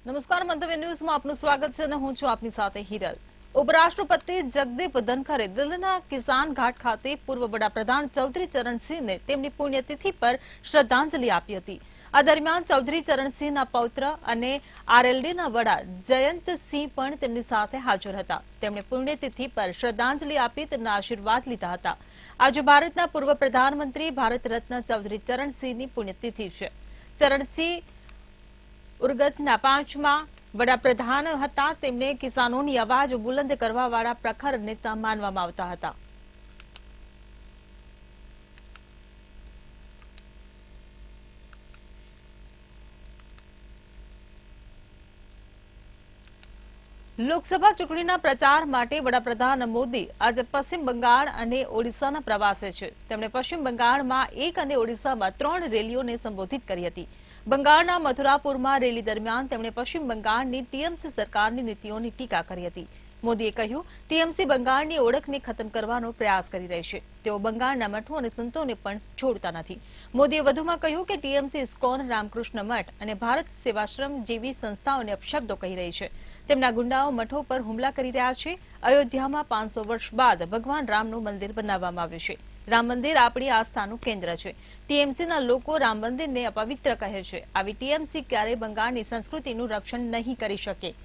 નમસ્કાર, મંતવ્ય ન્યૂઝમાં આપનું સ્વાગત છે અને હું છું આપની સાથે હિરલ। ઉપરાષ્ટ્રપતિ જગદીપ ધનખરે દિલ્હીના કિસાન ઘાટ ખાતે પૂર્વ વડાપ્રધાન ચૌધરી ચરણસિંહને તેમની પુણ્યતિથિ પર શ્રદ્ધાંજલિ આપી હતી। આ દરમિયાન ચૌધરી ચરણસિંહના પૌત્ર અને આરએલડીના વડા જયંતસિંહ પણ તેમની સાથે હાજર હતા। તેમણે પુણ્યતિથિ પર શ્રદ્ધાંજલિ આપી તેમના આશીર્વાદ લીધા હતા। આજે ભારતના પૂર્વ પ્રધાનમંત્રી ભારત રત્ન ચૌધરી ચરણસિંહની પુણ્યતિથિ છે। ચરણસિંહ ઉર્ગતના 5મા વડાપ્રધાન હતા। તેમને કિસાનોની અવાજ બુલંદ કરવાવાળા પ્રખર નેતા માનવામાં આવતા હતા। લોકસભા ચૂંટણીના પ્રચાર માટે વડાપ્રધાન મોદી આજે પશ્ચિમ બંગાળ અને ઓડિશાના પ્રવાસે છે। તેમણે પશ્ચિમ બંગાળમાં 1 અને ઓડિશામાં 3 રેલીઓને સંબોધિત કરી હતી। બંગાળના મથુરાપુરમાં રેલી દરમિયાન તેમણે પશ્ચિમ બંગાળની ટીએમસી સરકારની નીતિઓની ટીકા કરી હતી। મોદીએ કહ્યું, ટીએમસી બંગાળની ઓળખને ખતમ કરવાનો પ્રયાસ કરી રહી છે। તેઓ બંગાળના મઠો અને સંતોને પણ છોડતા નથી। મોદીએ વધુમાં કહ્યું કે ટીએમસી ઇસ્કોન, રામકૃષ્ણ મઠ અને ભારત સેવાશ્રમ જેવી સંસ્થાઓને અપશબ્દો કહી રહી છે। તેમના ગુંડાઓ મઠો પર હુમલા કરી રહ્યા છે। અયોધ્યામાં 500 વર્ષ બાદ ભગવાન રામનું મંદિર બનાવવામાં આવ્યું છે। રામ મંદિર આપણી આસ્થાનું કેન્દ્ર છે। ટીએમસીના લોકો રામ મંદિરને અપવિત્ર કહે છે। આવી ટીએમસી ક્યારેય બંગાળની સંસ્કૃતિનું રક્ષણ નહીં કરી શકે।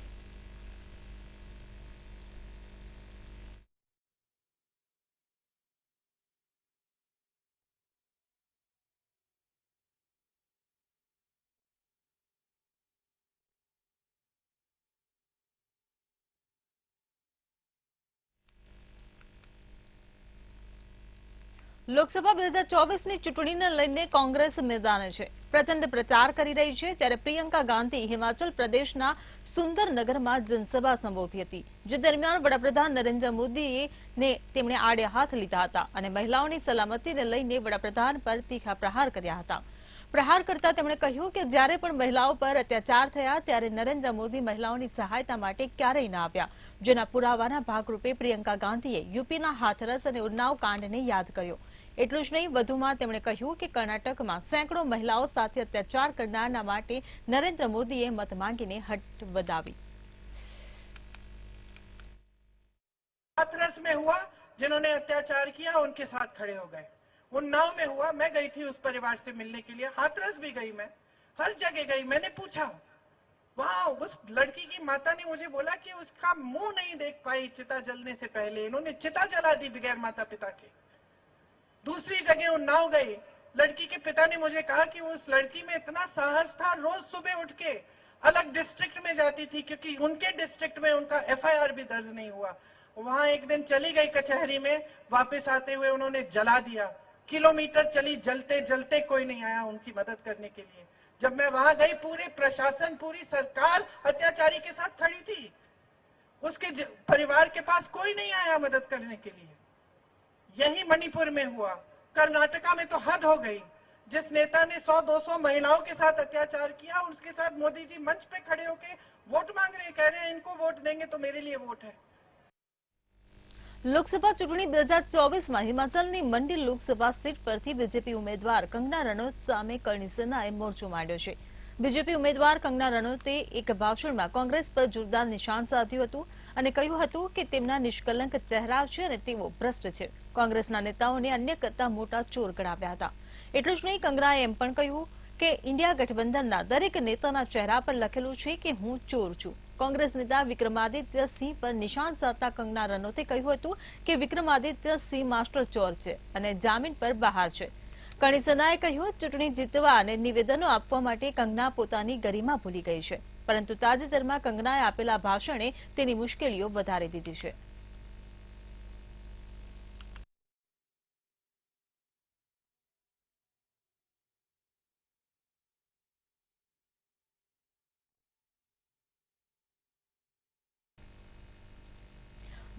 લોકસભા 2024ની ચૂંટણીને લઈને કોંગ્રેસ મેદાને છે। પ્રચંડ પ્રચાર કરી રહી છે। ત્યારે પ્રિયંકા ગાંધી હિમાચલ પ્રદેશના સુંદરનગરમાં જનસભા સંબોધી હતી। જે દરમિયાન વડાપ્રધાન નરેન્દ્ર મોદીએ તેમણે આડે હાથ લીધા હતા અને મહિલાઓની સલામતીને લઈને વડાપ્રધાન પર તીખા પ્રહાર કર્યા હતા। પ્રહાર કરતા તેમણે કહ્યું કે જ્યારે પણ મહિલાઓ પર અત્યાચાર થયા ત્યારે નરેન્દ્ર મોદી મહિલાઓની સહાયતા માટે ક્યારેય ન આવ્યા। જેના પુરાવાના ભાગરૂપે પ્રિયંકા ગાંધીએ યુપીના હાથરસ અને ઉન્નાવ કાંડને યાદ કર્યો। એટલું જ નહીં, વધુમાં તેમણે કહ્યું કે કર્ણાટકમાં સેંકડો મહિલાઓ સાથે અત્યાચાર કરનારના માટે નરેન્દ્ર મોદીએ મત માંગીને હટ વધાવી। हाथरस में हुआ, जिन्होंने अत्याचार किया उनके साथ खड़े हो गए। उन्नाव में हुआ, मैं गई थी उस परिवार से मिलने के लिए। हाथरस भी गई, मैं हर जगह गई। मैंने पूछा, वहां उस लड़की की माता ने मुझे बोला कि उसका मुंह नहीं देख पाई चिता जलने से पहले, इन्होंने चिता जला दी बगैर माता पिता के। दूसरी जगह उन्नाव गई, लड़की के पिता ने मुझे कहा कि उस लड़की में इतना साहस था, रोज सुबह उठ के अलग डिस्ट्रिक्ट में जाती थी क्योंकि उनके डिस्ट्रिक्ट में उनका एफआईआर भी दर्ज नहीं हुआ। वहां एक दिन चली गई कचहरी में, वापस आते हुए उन्होंने जला दिया। किलोमीटर चली, जलते जलते कोई नहीं आया उनकी मदद करने के लिए। जब मैं वहां गई, पूरे प्रशासन, पूरी सरकार अत्याचारी के साथ खड़ी थी। उसके परिवार के पास कोई नहीं आया मदद करने के लिए। यही मणिपुर में हुआ। कर्नाटका में तो हद हो गई। जिस नेता ने 100-200 महिलाओं के साथ अत्याचार किया, उसके साथ मोदी जी मंच पे खड़े होके वोट मांग रहे, कह रहे हैं इनको वोट देंगे तो मेरे लिए वोट है। લોકસભા ચૂંટણી 2024માં હિમાચલની મંડી લોકસભા સીટ પરથી બીજેપી ઉમેદવાર કંગના રનૌત સામે કરણી સેનાએ મોરચો માંડ્યો છે। બીજેપી ઉમેદવાર કંગના રનૌતે એક ભાષણમાં કોંગ્રેસ પર જોરદાર નિશાન સાધ્યું હતું અને કહ્યું હતું કે તેમના નિષ્કલંક ચહેરા છે અને તેઓ ભ્રષ્ટ છે। કોંગ્રેસના નેતાઓને અન્ય કરતા મોટા ચોર ગણાવ્યા હતા। એટલું જ નહીં, કંગનાએ એમ પણ કહ્યું કે ઇન્ડિયા ગઠબંધનના દરેક નેતાના ચહેરા પર લખેલું છે કે હું ચોર છું। કોંગ્રેસ નેતા વિક્રમાદિત્ય સિંહ પર નિશાન સાધતા કંગના રનૌતે કહ્યું હતું કે વિક્રમાદિત્ય સિંહ માસ્ટર ચોર છે અને જામીન પર બહાર છે। કરણી સેનાએ કહ્યું, ચૂંટણી જીતવા અને નિવેદનો આપવા માટે કંગના પોતાની ગરિમા ભૂલી ગઈ છે, પરંતુ તાજેતરમાં કંગનાએ આપેલા ભાષણે તેની મુશ્કેલીઓ વધારી દીધી છે।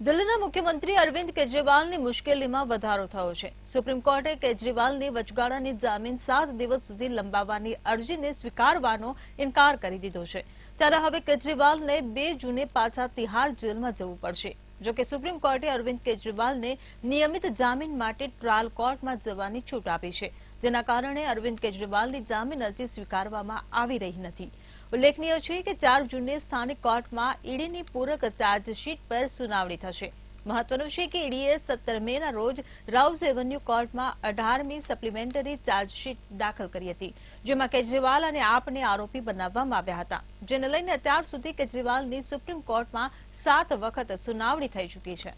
દિલ્હીના મુખ્યમંત્રી અરવિંદ કેજરીવાલની મુશ્કેલીમાં વધારો થયો છે। સુપ્રીમ કોર્ટે કેજરીવાલની વચગાળાની જામીન 7 દિવસ સુધી લંબાવવાની અરજીને સ્વીકારવાનો ઇનકાર કરી દીધો છે। ત્યારે હવે કેજરીવાલને 2 જૂને પાછા તિહાર જેલમાં જવું પડશે। જો કે સુપ્રીમ કોર્ટે અરવિંદ કેજરીવાલને નિયમિત જામીન માટે ટ્રાયલ કોર્ટમાં જવાની છૂટ આપી છે, જેના કારણે અરવિંદ કેજરીવાલની જામીન અરજી સ્વીકારવામાં આવી રહી નથી। ઉલ્લેખનીય છે કે 4 જૂને સ્થાનિક કોર્ટમાં ઈડીની પૂરક ચાર્જશીટ પર સુનાવણી થશે. મહત્વનું છે કે ઈડીએ 17 મેના રોજ રાઉઝ એવન્યુ કોર્ટમાં 18મી સપ્લિમેન્ટરી ચાર્જશીટ દાખલ કરી હતી, જેમાં કેજરીવાલ અને આપને આરોપી બનાવવામાં આવ્યા હતા, જેને લઈને અત્યાર સુધી કેજરીવાલની સુપ્રીમ કોર્ટમાં 7 વખત સુનાવણી થઈ ચૂકી છે.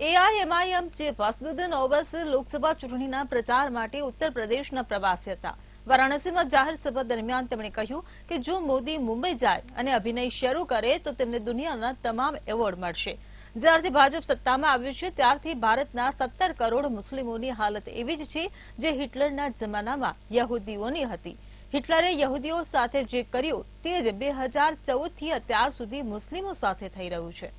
એઆઈએમઆઈએમ ચીફ અસદુદ્દીન ઓવૈસી લોકસભા ચૂંટણીના પ્રચાર માટે ઉત્તર પ્રદેશના પ્રવાસે હતા. વારાણસીમાં જાહેર સભા દરમિયાન તેમણે કહ્યું કે જો મોદી મુંબઈ જાય અને અભિનય શરૂ કરે તો તેમને દુનિયાના તમામ એવોર્ડ મળશે. જ્યારથી ભાજપ સત્તામાં આવ્યું છે ત્યારથી ભારતના 17 કરોડ મુસ્લિમોની હાલત એવી જ છે જે હિટલરના જમાનામાં યહૂદીઓની હતી. હિટલરે યહૂદીઓ સાથે જે કર્યું તે જ 2014થી અત્યાર સુધી મુસ્લિમો સાથે થઈ રહ્યું છે.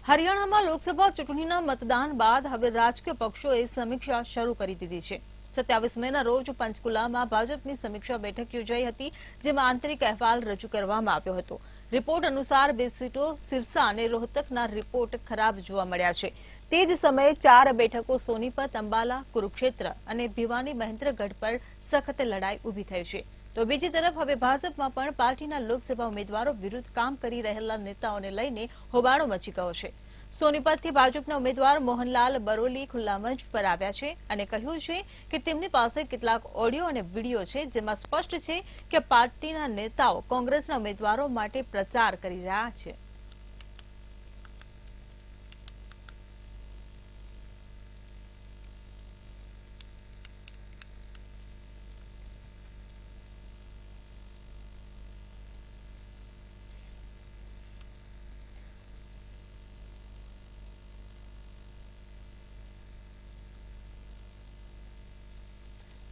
હરિયાણામાં લોકસભા ચૂંટણીના મતદાન બાદ હવે રાજકીય પક્ષોએ સમીક્ષા શરૂ કરી દીધી છે. 27 મેના રોજ પંચકુલામાં ભાજપની સમીક્ષા બેઠક યોજાઈ હતી, જેમાં આંતરિક અહેવાલ રજૂ કરવામાં આવ્યો હતો. રિપોર્ટ અનુસાર 2 સીટો સિરસા અને રોહતકના રિપોર્ટ ખરાબ જોવા મળ્યા છે. તે જ સમયે 4 બેઠકો સોનીપત, અંબાલા, કુરુક્ષેત્ર અને ભિવાની મહેન્દ્રગઢ પર સખત લડાઈ ઊભી થઈ છે. તો બીજી તરફ હવે ભાજપમાં પણ પાર્ટીના લોકસભા ઉમેદવારો વિરુદ્ધ કામ કરી રહેલા નેતાઓને લઈને હોબાળો મચી ગયો છે. સોનીપતથી ભાજપના ઉમેદવાર મોહનલાલ બરોલી ખુલ્લા મંચ પર આવ્યા છે અને કહ્યું છે કે તેમની પાસે કેટલાક ઓડિયો અને વિડીયો છે, જેમાં સ્પષ્ટ છે કે પાર્ટીના નેતાઓ કોંગ્રેસના ઉમેદવારો માટે પ્રચાર કરી રહ્યા છે.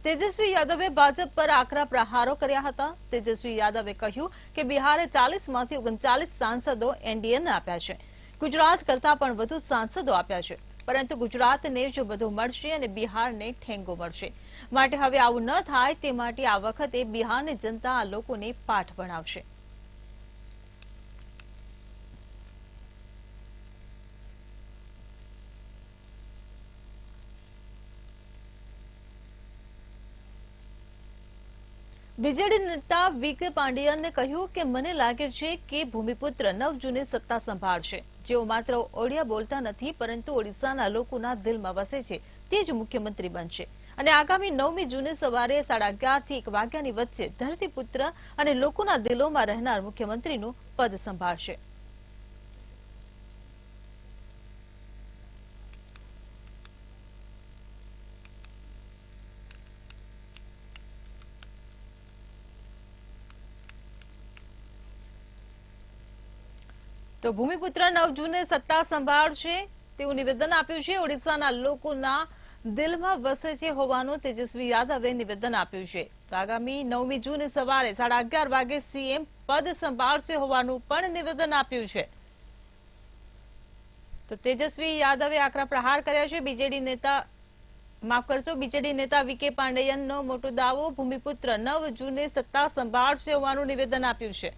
તેજસ્વી યાદવે ભાજપ પર આકરા પ્રહારો કર્યા હતા. તેજસ્વી યાદવે કહ્યું કે બિહારે 40માંથી 39 સાંસદો એનડીએને આપ્યા છે. ગુજરાત કરતાં પણ વધુ સાંસદો આપ્યા છે, પરંતુ ગુજરાતને જ બધું મળશે અને બિહારને ઠેંગો મળશે. માટે હવે આવું ન થાય તે માટે આ વખતે બિહારની જનતા આ લોકોને પાઠ ભણાવશે. બીજેડી નેતા વીકે પાંડિયને કહ્યું કે મને લાગે છે કે ભૂમિપુત્ર 9 જૂને સત્તા સંભાળશે. જેઓ માત્ર ઓડિયા બોલતા નથી પરંતુ ઓડિશાના લોકોના દિલમાં વસે છે તે જ મુખ્યમંત્રી બનશે અને આગામી 9મી જૂને સવારે 11:30 થી 1 વાગ્યાની વચ્ચે ધરતીપુત્ર અને લોકોના દિલોમાં રહેનાર મુખ્યમંત્રીનું પદ સંભાળશે. તો ભૂમિપુત્ર 9 જૂને સત્તા સંભાળશે તેવું નિવેદન આપ્યું છે. ઓડિશાના લોકોના દિલમાં વસે છે હોવાનું તેજસ્વી યાદવે નિવેદન આપ્યું છે. તો આગામી 9મી જૂને સવારે 11:30 વાગે સીએમ પદ સંભાળશે હોવાનું પણ નિવેદન આપ્યું છે. તો તેજસ્વી યાદવે આકરા પ્રહાર કર્યા છે. બીજેડી નેતા વીકે પાંડેયનનો મોટો દાવો, ભૂમિપુત્ર 9 જૂને સત્તા સંભાળશે હોવાનું નિવેદન આપ્યું છે.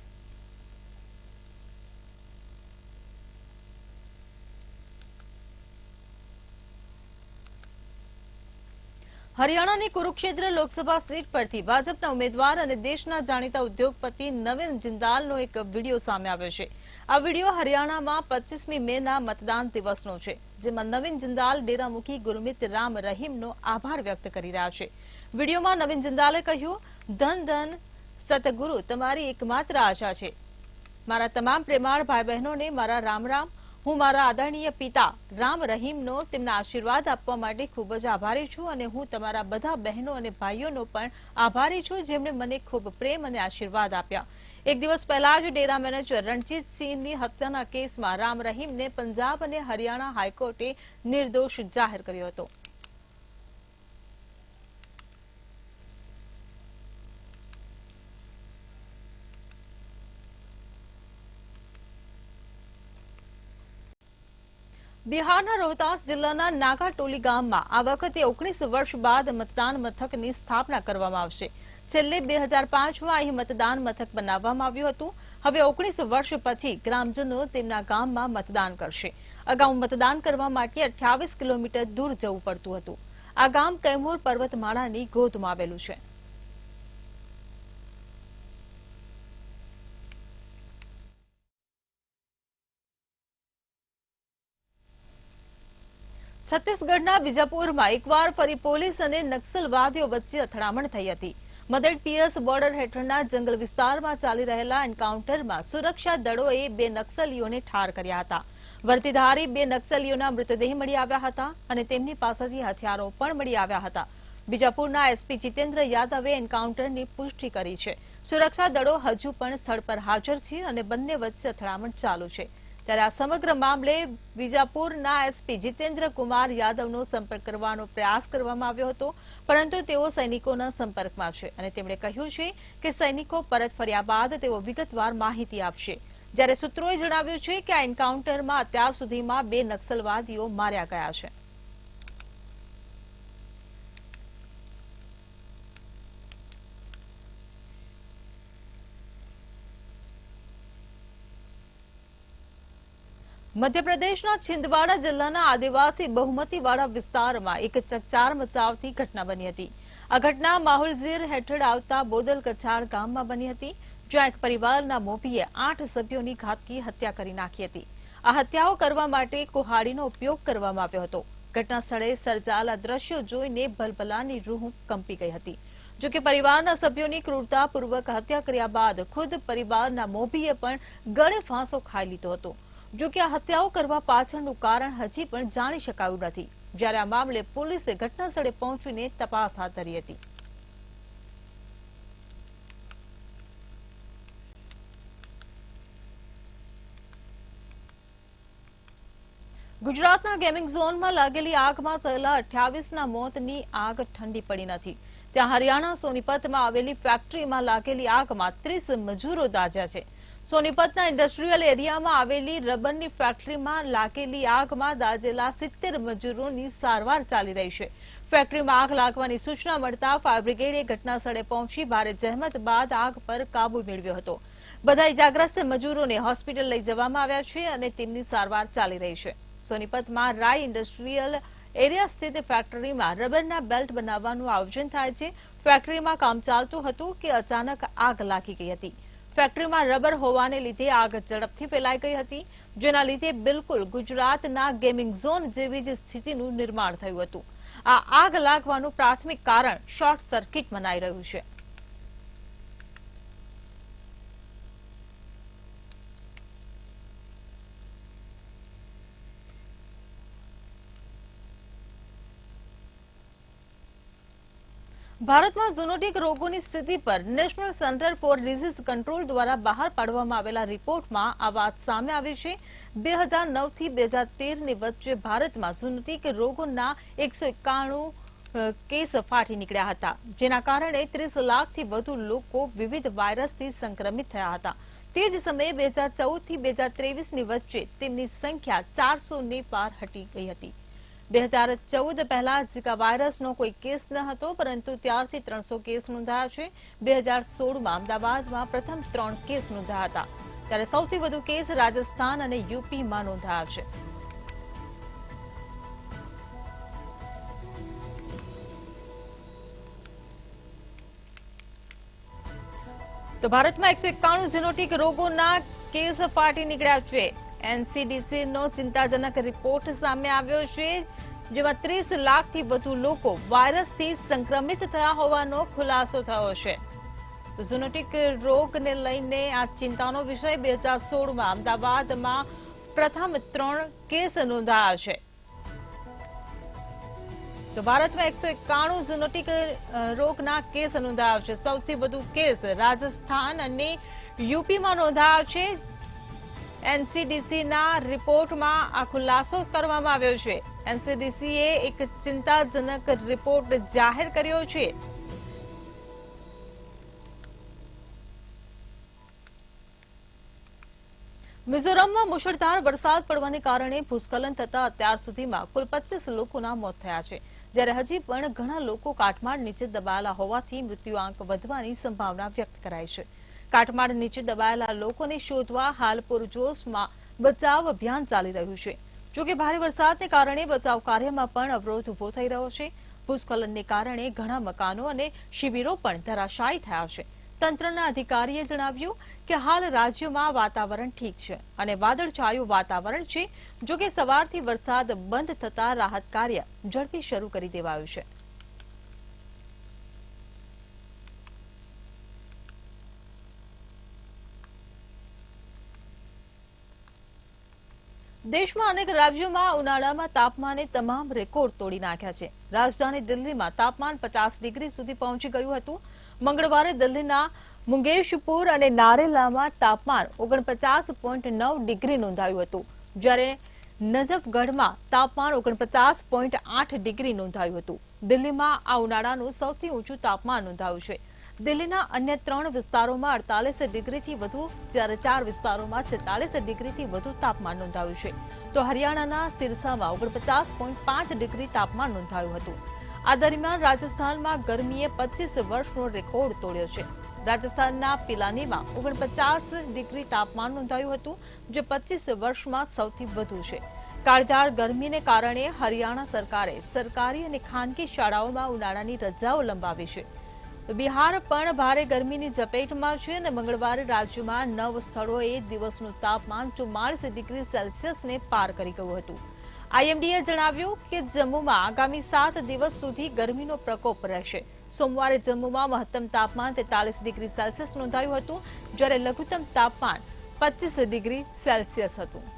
હરિયાણાની કુરુક્ષેત્ર લોકસભા સીટ પરથી ભાજપના ઉમેદવાર અને દેશના જાણીતા ઉદ્યોગપતિ નવીન જિંદાલનો એક વિડીયો સામે આવ્યો છે. આ વિડીયો હરિયાણામાં 25મી મેના મતદાન દિવસનો છે, જેમાં નવીન જિંદાલ ડેરામુખી ગુરમીત રામ રહીમનો આભાર વ્યક્ત કરી રહ્યા છે. વિડીયોમાં નવીન જિંદાલે કહ્યું, ધન ધન સતગુરુ તમારી એકમાત્ર આશા છે. મારા તમામ પ્રેમાળ ભાઈ બહેનોને મારા રામ રામ. હું મારા આદરણીય પિતા રામ રહીમનો તેમના આશીર્વાદ આપવા માટે ખૂબ જ આભારી છું અને હું તમારા બધા બહેનો અને ભાઈઓનો પણ આભારી છું, જેમણે મને ખૂબ પ્રેમ અને આશીર્વાદ આપ્યા. એક દિવસ પહેલા જ ડેરા મેનેજર રણજીતસિંહની હત્યાના કેસમાં રામ રહીમને પંજાબ અને હરિયાણા હાઈકોર્ટે નિર્દોષ જાહેર કર્યો હતો. બિહારના રોહતાસ જિલ્લાના નાગાટોલી ગામમાં આ વખતે 19 વર્ષ બાદ મતદાન મથકની સ્થાપના કરવામાં આવશે. છેલ્લે 2005માં અહીં મતદાન મથક બનાવવામાં આવ્યું હતું. હવે 19 વર્ષ પછી ગ્રામજનો તેમના ગામમાં મતદાન કરશે. અગાઉ મતદાન કરવા માટે 28 કિલોમીટર દૂર જવું પડતું હતું. આ ગામ કૈમૂર પર્વતમાળાની ગોદમાં આવેલું છે. છત્તીસગઢના બીજાપુરમાં એકવાર ફરી પોલીસ અને નક્સલવાદીઓ વચ્ચે અથડામણ થઈ હતી. મદેડ પીએસ બોર્ડર હેઠળના જંગલ વિસ્તારમાં ચાલી રહેલા એન્કાઉન્ટરમાં સુરક્ષા દળોએ 2 નક્સલીઓને ઠાર કર્યા હતા. વર્દીધારી 2 નક્સલીઓના મૃતદેહ મળી આવ્યા હતા અને તેમની પાસેથી હથિયારો પણ મળી આવ્યા હતા. બીજાપુરના એસપી જીતેન્દ્ર યાદવે એન્કાઉન્ટરની પુષ્ટિ કરી છે. સુરક્ષા દળો હજુ પણ સ્થળ પર હાજર છે અને બંને વચ્ચે અથડામણ ચાલુ છે. ત્યારે આ સમગ્ર મામલે બીજાપુરના એસપી જીતેન્દ્ર કુમાર યાદવનો સંપર્ક કરવાનો પ્રયાસ કરવામાં આવ્યો હતો, પરંતુ તેઓ સૈનિકોના સંપર્કમાં છે અને તેમણે કહ્યું છે કે સૈનિકો પરત ફર્યા બાદ તેઓ વિગતવાર માહિતી આપશે. જ્યારે સૂત્રોએ જણાવ્યું છે કે આ એન્કાઉન્ટરમાં અત્યાર સુધીમાં 2 નક્સલવાદીઓ માર્યા ગયા છે. મધ્યપ્રદેશના છિંદવાડા જિલ્લાના આદિવાસી બહુમતીવાળા વિસ્તારમાં એક ચકચાર મચાવતી ઘટના બની હતી. આ ઘટના માહુલઝીર હેઠળ આવતા બોદલ કછાડ ગામમાં બની હતી, જ્યાં એક પરિવારના મોભીએ 8 સભ્યોની ઘાતકી હત્યા કરી નાખી હતી. આ હત્યાઓ કરવા માટે કુહાડીનો ઉપયોગ કરવામાં આવ્યો હતો. ઘટના સ્થળે સર્જાયેલા દ્રશ્યો જોઈને ભલભલાની રૂહ કંપી ગઈ હતી. જોકે પરિવારના સભ્યોની ક્રૂરતાપૂર્વક હત્યા કર્યા બાદ ખુદ પરિવારના મોભીએ પણ ગળે ફાંસો ખાઈ લીધો હતો. જોકે આ હત્યાઓ કરવા પાછળનું કારણ હજી પણ જાણી શકાયું નથી. જ્યારે આ મામલે પોલીસે ઘટના સ્થળે પહોંચીને તપાસ હાથ ધરી હતી. ગુજરાતના ગેમિંગ ઝોનમાં લાગેલી આગમાં થયેલા 28ના મોતની આગ ઠંડી પડી નથી. ત્યાં હરિયાણા સોનીપતમાં આવેલી ફેક્ટરીમાં લાગેલી આગમાં 30 મજૂરો દાઝ્યા છે. સોનીપતના ઇન્ડસ્ટ્રીયલ એરિયામાં આવેલી રબરની ફેક્ટરીમાં લાગેલી આગમાં દાઝેલા 70 મજૂરોની સારવાર ચાલી રહી છે. ફેક્ટરીમાં આગ લાગવાની સૂચના મળતા ફાયર બ્રિગેડે ઘટના સ્થળે પહોંચી ભારે જહેમત બાદ આગ પર કાબુ મેળવ્યો હતો. બધા ઇજાગ્રસ્ત મજૂરોને હોસ્પિટલ લઈ જવામાં આવ્યા છે અને તેમની સારવાર ચાલી રહી છે. સોનીપતમાં રાય ઇન્ડસ્ટ્રીયલ એરિયા સ્થિત ફેક્ટરીમાં રબરના બેલ્ટ બનાવવાનું આયોજન થાય છે. ફેક્ટરીમાં કામ ચાલતું હતું કે અચાનક આગ લાગી ગઈ હતી. ફેક્ટરીમાં રબર હોવાને લીધે આગ ઝડપથી ફેલાઈ ગઈ હતી, જેના લીધે બિલકુલ ગુજરાતના ગેમિંગ ઝોન જેવી જ સ્થિતિનું નિર્માણ થયું હતું. આ આગ લાગવાનું પ્રાથમિક કારણ શોર્ટ સર્કિટ મનાઈ રહ્યું છે. ભારતમાં ઝૂનોટિક રોગોની સ્થિતિ પર national centre for disease control દ્વારા બહાર પાડવામાં આવેલા રિપોર્ટમાં આ વાત સામે આવી છે. 2009થી 2013ની વચ્ચે ભારતમાં ઝૂનોટિક રોગોના 191 કેસ ફાટી નીકળ્યા હતા, જેના કારણે 30 લાખથી વધુ લોકો વિવિધ વાયરસથી સંક્રમિત થયા હતા. તે જ સમયે 2014થી 2023ની વચ્ચે તેમની સંખ્યા 400ને પાર હટી ગઈ હતી. 2014 પહેલા ઝિકા વાયરસનો કોઈ કેસ ન હતો, પરંતુ ત્યારથી 300 કેસ નોંધાયા છે. 2016માં અમદાવાદમાં પ્રથમ 3 કેસ નોંધાયા હતા. ત્યારે સૌથી વધુ કેસ રાજસ્થાન અને યુપીમાં નોંધાયા છે. તો ભારતમાં 191 ઝીનોટિક રોગોના કેસ ફાટી નીકળ્યા છે. એનસીડીસીનો ચિંતાજનક રિપોર્ટ સામે આવ્યો છે, જેમાં 30 લાખથી વધુ લોકો વાયરસથી સંક્રમિત થયા હોવાનો ખુલાસો થયો છે. ઝૂનોટિક રોગને લઈને આ ચિંતાનો વિષય 2016માં અમદાવાદમાં પ્રથમ 3 કેસ નોંધાયા છે. તો ભારતમાં 191 ઝૂનોટિક રોગના કેસ નોંધાયા છે. સૌથી વધુ કેસ રાજસ્થાન અને યુપીમાં નોંધાયા છે. એનસીડીસીના રિપોર્ટમાં આ ખુલાસો કરવામાં આવ્યો છે. એનસીડીસીએ એક ચિંતાજનક રિપોર્ટ જાહેર કર્યો છે. મિઝોરમમાં મુશળધાર વરસાદ પડવાને કારણે ભૂસ્ખલન થતા અત્યાર સુધીમાં કુલ 25 લોકોના મોત થયા છે, જ્યારે હજી પણ ઘણા લોકો કાટમાળ નીચે દબાયેલા હોવાથી મૃત્યુઆંક વધવાની સંભાવના વ્યક્ત કરાઈ છે. કાટમાળ નીચે દબાયેલા લોકોને શોધવા હાલ પૂરજોશમાં બચાવ અભિયાન ચાલી રહ્યું છે. જોકે ભારે વરસાદને કારણે બચાવ કાર્યમાં પણ અવરોધ ઉભો થઈ રહ્યો છે. ભૂસ્ખલનને કારણે ઘણા મકાનો અને શિબિરો પણ ધરાશાયી થયા છે. તંત્રના અધિકારીએ જણાવ્યું કે હાલ રાજ્યમાં વાતાવરણ ઠીક છે અને વાદળછાયું વાતાવરણ છે. જોકે સવારથી વરસાદ બંધ થતા રાહત કાર્ય ઝડપી શરૂ કરી દેવાયું છે. દેશમાં અનેક રાજ્યોમાં ઉનાળામાં તાપમાને તમામ રેકોર્ડ તોડી નાખ્યા છે. રાજધાની દિલ્હીમાં તાપમાન 50 ડિગ્રી સુધી પહોંચી ગયું હતું. મંગળવારે દિલ્હીના મુંગેશપુર અને નારેલામાં તાપમાન 49.9 ડિગ્રી નોંધાયું હતું, જ્યારે નજફગઢમાં તાપમાન 49.8 ડિગ્રી નોંધાયું હતું. દિલ્હીમાં આ ઉનાળાનું સૌથી ઊંચું તાપમાન નોંધાયું છે. દિલ્હીના અન્ય 3 વિસ્તારોમાં 48 ડિગ્રીથી વધુ, જ્યારે 4 વિસ્તારોમાં 46 ડિગ્રીથી વધુ તાપમાન નોંધાયું છે. તો હરિયાણાના સિરસામાં 49.5 ડિગ્રી તાપમાન નોંધાયું હતું. આ દરમિયાન રાજસ્થાનમાં ગરમીએ 25 વર્ષનો રેકોર્ડ તોડ્યો છે. રાજસ્થાનના પિલાનીમાં 49 ડિગ્રી તાપમાન નોંધાયું હતું, જે 25 વર્ષમાં સૌથી વધુ છે. કાળઝાળ ગરમીને કારણે હરિયાણા સરકારે સરકારી અને ખાનગી શાળાઓમાં ઉનાળાની રજાઓ લંબાવી છે. બિહાર પણ ભારે ગરમીની ઝપેટમાં છે અને મંગળવારે રાજ્યમાં 9 સ્થળોએ દિવસનું તાપમાન 44 ડિગ્રી સેલ્સિયસને પાર કરી ગયું હતું. આઈએમડીએ જણાવ્યું કે જમ્મુમાં આગામી 7 દિવસ સુધી ગરમીનો પ્રકોપ રહેશે. સોમવારે જમ્મુમાં મહત્તમ તાપમાન 43 ડિગ્રી સેલ્સિયસ નોંધાયું હતું, જ્યારે લઘુત્તમ તાપમાન 25 ડિગ્રી સેલ્સિયસ હતું.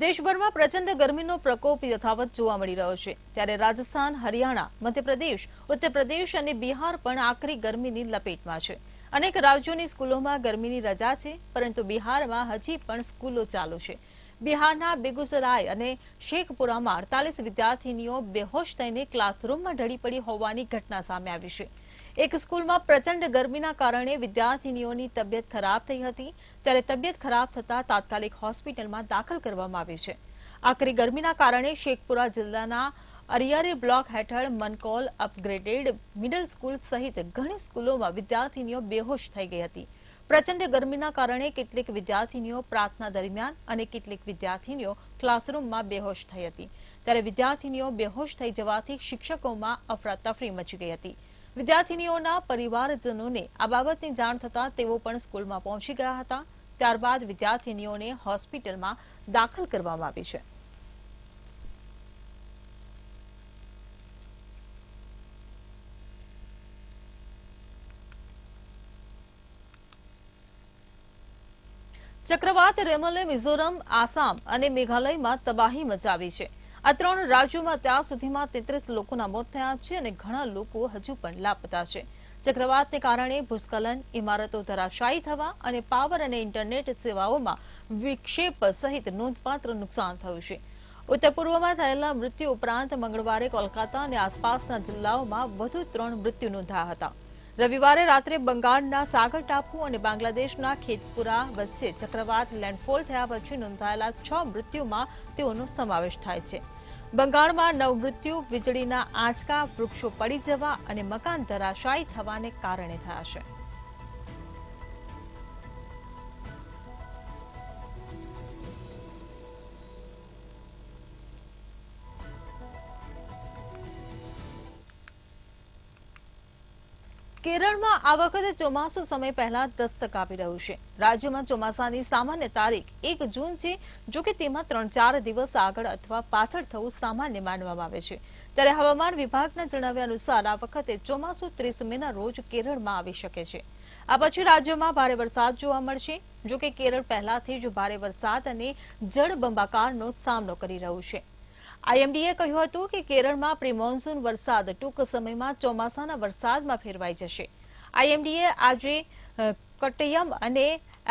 દેશભરમાં પ્રચંડ ગરમીનો પ્રકોપ યથાવત જોવા મળી રહ્યો છે, ત્યારે રાજસ્થાન, હરિયાણા, મધ્યપ્રદેશ, ઉત્તર પ્રદેશ અને બિહાર પણ આકરી ગરમીની લપેટમાં છે. અનેક રાજ્યોની સ્કૂલોમાં ગરમીની રજા છે, પરંતુ બિહારમાં હજી પણ સ્કૂલો ચાલુ છે. બિહારના બેગુસરાય અને શેખપુરામાં 48 વિદ્યાર્થીનીઓ બેહોશ થઈને ક્લાસરૂમમાં ઢળી પડી હોવાની ઘટના સામે આવી છે. એક સ્કૂલમાં પ્રચંડ ગરમીના કારણે વિદ્યાર્થીનીઓની તબિયત ખરાબ થઈ હતી, ત્યારે તબિયત ખરાબ થતા તાત્કાલિક હોસ્પિટલમાં દાખલ કરવામાં આવી છે. આકરી ગરમીના કારણે શેખપુરા જિલ્લાના અરિયારી બ્લોક હેઠળ મનકોલ અપગ્રેડેડ મિડલ સ્કૂલ સહિત ઘણી સ્કૂલોમાં વિદ્યાર્થીનીઓ બેહોશ થઈ ગઈ હતી. પ્રચંડ ગરમીના કારણે કેટલીક વિદ્યાર્થીનીઓ પ્રાર્થના દરમિયાન અને કેટલીક વિદ્યાર્થીનીઓ ક્લાસરૂમમાં બેહોશ થઈ હતી. ત્યારે વિદ્યાર્થીનીઓ બેહોશ થઈ જવાથી શિક્ષકોમાં અફરાતફરી મચી ગઈ હતી. વિદ્યાર્થીનીઓના પરિવારજનોને આ બાબતની જાણ થતાં તેઓ પણ સ્કૂલમાં પહોંચી ગયા હતા. ત્યારબાદ વિદ્યાર્થીનીઓને હોસ્પિટલમાં દાખલ કરવામાં આવી છે. ચક્રવાત રેમલે મિઝોરમ, આસામ અને મેઘાલયમાં તબાહી મચાવી છે. આ 3 રાજ્યોમાં અત્યાર સુધીમાં 33 લોકોના મોત થયા છે અને ઘણા લોકો હજુ પણ લાપતા છે. ચક્રવાતને કારણે ભૂસ્ખલન, ઇમારતો ધરાશાયી થવા અને પાવર અને ઇન્ટરનેટ સેવાઓમાં વિક્ષેપ સહિત નોંધપાત્ર નુકસાન થયું છે. ઉત્તર પૂર્વમાં થયેલા મૃત્યુ ઉપરાંત મંગળવારે કોલકાતા અને આસપાસના જિલ્લાઓમાં વધુ 3 મૃત્યુ નોંધાયા હતા. રવિવારે રાત્રે બંગાળના સાગર ટાપુ અને બાંગ્લાદેશના ખેતપુરા વચ્ચે ચક્રવાત લેન્ડફોલ થયા પછી નોંધાયેલા 6 મૃત્યુમાં તેઓનો સમાવેશ થાય છે. બંગાળમાં 9 મૃત્યુ વીજળીના આંચકા, વૃક્ષો પડી જવા અને મકાન ધરાશાયી થવાને કારણે થયા છે. કેરળમાં આ વખતે ચોમાસું સમય પહેલા દસ્તક આપી રહ્યું છે. રાજ્યમાં ચોમાસાની સામાન્ય તારીખ 1 જૂન છે, જો કે તેમાં 3-4 દિવસ આગળ અથવા પાછળ થવું સામાન્ય માનવામાં આવે છે. ત્યારે હવામાન વિભાગના જણાવ્યા અનુસાર આ વખતે ચોમાસું 30 મેના રોજ કેરળમાં આવી શકે છે. આ પછી રાજ્યમાં ભારે વરસાદ જોવા મળશે. જો કે કેરળ પહેલાથી જ ભારે વરસાદ અને જળબંબાકારનો સામનો કરી રહ્યું છે. આઈએમડીએ કહ્યું હતું કે કેરળમાં પ્રી મોન્સૂન વરસાદ ટૂંક સમયમાં ચોમાસાના વરસાદમાં ફેરવાઈ જશે. આઈએમડીએ આજે કટ્ટયમ અને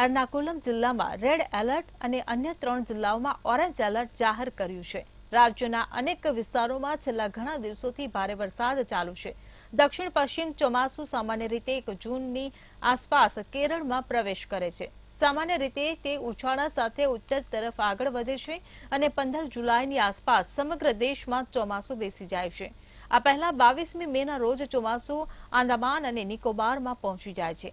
એર્નાકુલમ જિલ્લામાં રેડ એલર્ટ અને અન્ય 3 જિલ્લાઓમાં ઓરેન્જ એલર્ટ જાહેર કર્યું છે. રાજ્યના અનેક વિસ્તારોમાં છેલ્લા ઘણા દિવસોથી ભારે વરસાદ ચાલુ છે. દક્ષિણ પશ્ચિમ ચોમાસું સામાન્ય રીતે 1 જૂનની આસપાસ કેરળમાં પ્રવેશ કરે છે. સામાન્ય રીતે તે ઉછાળા સાથે ઉત્તર તરફ આગળ વધે છે અને 15 જુલાઈની આસપાસ સમગ્ર દેશમાં ચોમાસું બેસી જાય છે. આ પહેલા 22મી મેના રોજ ચોમાસું આંદામાન અને નિકોબારમાં પહોંચી જાય છે.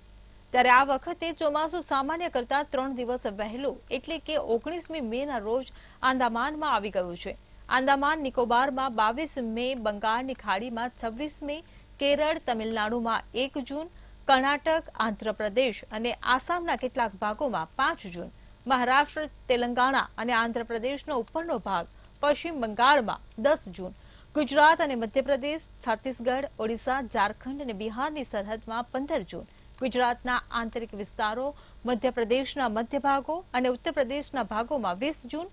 ત્યારે આ વખતે ચોમાસું સામાન્ય કરતા 3 દિવસ વહેલું એટલે કે 19મી મેના રોજ આંદામાનમાં આવી ગયું છે. આંદામાન નિકોબારમાં 22 મે, બંગાળની ખાડીમાં 26 મે, કેરળ, તમિલનાડુમાં 1 જૂન, કર્ણાટક, આંધ્રપ્રદેશ અને આસામના કેટલાક ભાગોમાં 5 જૂન, મહારાષ્ટ્ર, તેલંગાણા અને આંધ્રપ્રદેશનો ઉપરનો ભાગ, પશ્ચિમ બંગાળમાં 10 જૂન, ગુજરાત અને મધ્યપ્રદેશ, છત્તીસગઢ, ઓડિશા, ઝારખંડ અને બિહારની સરહદમાં 15 જૂન, ગુજરાતના આંતરિક વિસ્તારો, મધ્યપ્રદેશના મધ્ય ભાગો અને ઉત્તર પ્રદેશના ભાગોમાં 20 જૂન,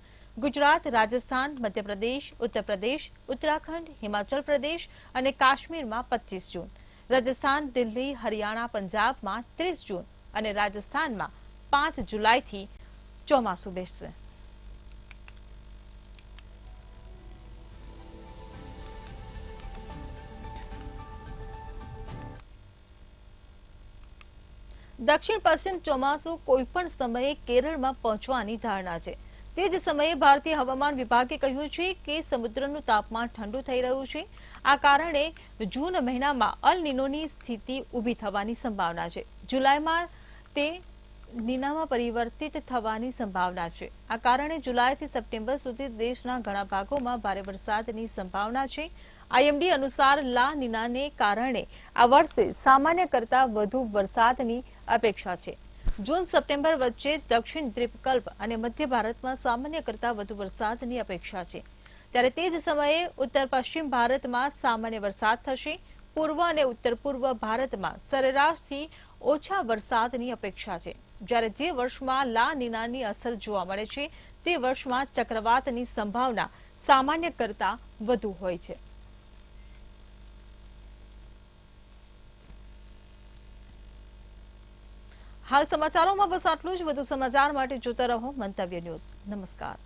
ગુજરાત, રાજસ્થાન, મધ્યપ્રદેશ, ઉત્તર પ્રદેશ, ઉત્તરાખંડ, હિમાચલ પ્રદેશ અને કાશ્મીરમાં 25 જૂન, રાજસ્થાન, દિલ્હી, હરિયાણા, પંજાબમાં 30 જૂન અને રાજસ્થાનમાં 5 જુલાઈથી ચોમાસું બેસશે. દક્ષિણ પશ્ચિમ ચોમાસું કોઈપણ સમયે કેરળમાં પહોંચવાની ધારણા છે. તે જ સમયે ભારતીય હવામાન વિભાગે કહ્યું છે કે સમુદ્રનું તાપમાન ઠંડુ થઈ રહ્યું છે. આ કારણે જૂન મહિનામાં અલ નીનોની સ્થિતિ ઊભી થવાની સંભાવના છે. જુલાઈમાં તે નીનામાં પરિવર્તિત થવાની સંભાવના છે. આ કારણે જુલાઈથી સપ્ટેમ્બર સુધી દેશના ઘણા ભાગોમાં ભારે વરસાદની સંભાવના છે. આઈએમડી અનુસાર લા નીનાને કારણે આ વર્ષે સામાન્ય કરતા વધુ વરસાદની અપેક્ષા છે. જૂન સપ્ટેમ્બર વચ્ચે દક્ષિણ દ્વીપકલ્પ અને મધ્ય ભારતમાં સામાન્ય કરતા વધુ વરસાદની અપેક્ષા છે. ત્યારે તે જ સમયે ઉત્તર પશ્ચિમ ભારતમાં સામાન્ય વરસાદ થશે. પૂર્વ અને ઉત્તર પૂર્વ ભારતમાં સરેરાશથી ઓછા વરસાદની અપેક્ષા છે. જ્યારે જે વર્ષમાં લા નીનાની અસર જોવા મળે છે તે વર્ષમાં ચક્રવાતની સંભાવના સામાન્ય કરતા વધુ હોય છે. હાલ સમાચારોમાં બસ આટલું જ. વધુ સમાચાર માટે જોતા રહો મંતવ્ય ન્યૂઝ. નમસ્કાર.